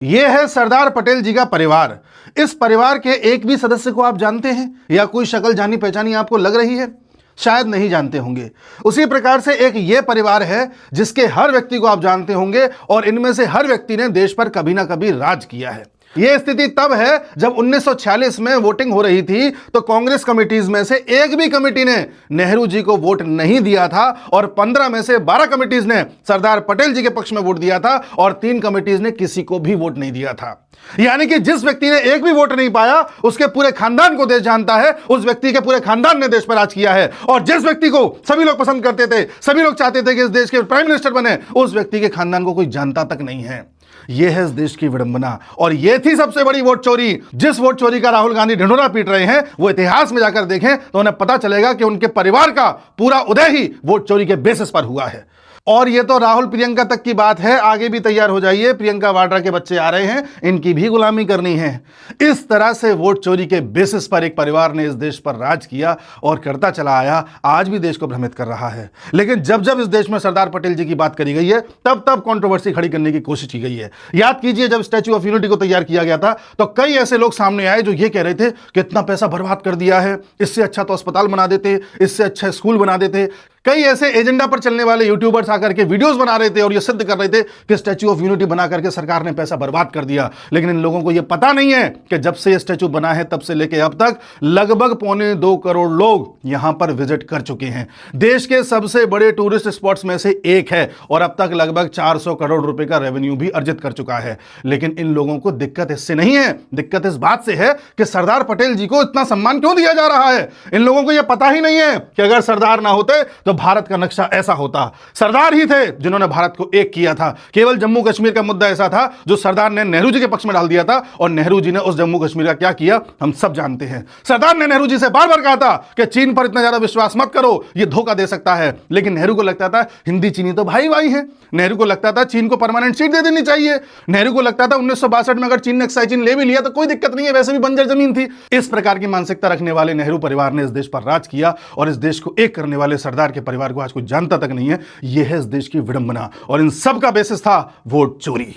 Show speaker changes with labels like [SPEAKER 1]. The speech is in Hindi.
[SPEAKER 1] ये है सरदार पटेल जी का परिवार। इस परिवार के एक भी सदस्य को आप जानते हैं या कोई शक्ल जानी पहचानी आपको लग रही है? शायद नहीं जानते होंगे। उसी प्रकार से एक ये परिवार है जिसके हर व्यक्ति को आप जानते होंगे और इनमें से हर व्यक्ति ने देश पर कभी ना कभी राज किया है। यह स्थिति तब है जब 1946 में वोटिंग हो रही थी तो कांग्रेस कमिटीज में से एक भी कमेटी ने नेहरू जी को वोट नहीं दिया था और 15 में से 12 कमिटीज ने सरदार पटेल जी के पक्ष में वोट दिया था और 3 कमिटीज ने किसी को भी वोट नहीं दिया था। यानी कि जिस व्यक्ति ने एक भी वोट नहीं पाया उसके पूरे खानदान को देश जानता है, उस व्यक्ति के पूरे खानदान ने देश पर राज किया है। और जिस व्यक्ति को सभी लोग पसंद करते थे, सभी लोग चाहते थे कि इस देश के प्राइम मिनिस्टर बने, उस व्यक्ति के खानदान को कोई जानता तक नहीं है। यह है इस देश की विडंबना और यह थी सबसे बड़ी वोट चोरी। जिस वोट चोरी का राहुल गांधी ढिंढोरा पीट रहे हैं वो इतिहास में जाकर देखें तो उन्हें पता चलेगा कि उनके परिवार का पूरा उदय ही वोट चोरी के बेसिस पर हुआ है। और ये तो राहुल प्रियंका तक की बात है, आगे भी तैयार हो जाइए, प्रियंका वाड्रा के बच्चे आ रहे हैं, इनकी भी गुलामी करनी है। इस तरह से वोट चोरी के बेसिस पर एक परिवार ने इस देश पर राज किया और करता चला आया, आज भी देश को भ्रमित कर रहा है। लेकिन जब जब इस देश में सरदार पटेल जी की बात करी गई है तब तब कंट्रोवर्सी खड़ी करने की कोशिश की गई है। याद कीजिए जब स्टैच्यू ऑफ यूनिटी को तैयार किया गया था तो कई ऐसे लोग सामने आए जो ये कह रहे थे कि इतना पैसा बर्बाद कर दिया है, इससे अच्छा तो अस्पताल बना देते, इससे अच्छा स्कूल बना देते। कई ऐसे एजेंडा पर चलने वाले यूट्यूबर्स आकर के वीडियोस बना रहे थे और ये सिद्ध कर रहे थे कि स्टैच्यू ऑफ यूनिटी बना करके सरकार ने पैसा बर्बाद कर दिया। लेकिन इन लोगों को ये पता नहीं है कि जब से ये स्टैच्यू बना है तब से लेके अब तक लगभग 1.25 करोड़ लोग यहां पर विजिट कर चुके हैं। देश के सबसे बड़े टूरिस्ट स्पॉट्स में से एक है और अब तक लगभग 400 करोड़ रुपए का रेवेन्यू भी अर्जित कर चुका है। लेकिन इन लोगों को दिक्कत इससे नहीं है, दिक्कत इस बात से है कि सरदार पटेल जी को इतना सम्मान क्यों दिया जा रहा है। इन लोगों को यह पता ही नहीं है कि अगर सरदार ना होते तो भारत का नक्शा ऐसा होता। सरदार ही थे जिन्होंने भारत को एक किया था। केवल जम्मू कश्मीर का मुद्दा ऐसा था जो सरदार ने नेहरू जी के पक्ष में डाल दिया था और नेहरू जी ने उस जम्मू कश्मीर का क्या किया हम सब जानते हैं। सरदार ने नेहरू जी से बार बार कहा था कि चीन पर इतना ज्यादा विश्वास मत करो, यह धोखा दे सकता है। लेकिन नेहरू को लगता था हिंदी चीनी तो भाई भाई है। नेहरू को लगता था चीन को परमानेंट सीट दे देनी चाहिए। नेहरू को लगता था 1962 में अगर चीन ने एक्साइ चीन ले भी लिया तो कोई दिक्कत नहीं है, वैसे भी बंजर जमीन थी। इस प्रकार की मानसिकता रखने वाले नेहरू परिवार ने इस देश पर राज किया और इस देश को एक करने वाले सरदार के परिवार को आज कोई जानता तक नहीं है। यह है इस देश की विडंबना और इन सब का बेसिस था वोट चोरी।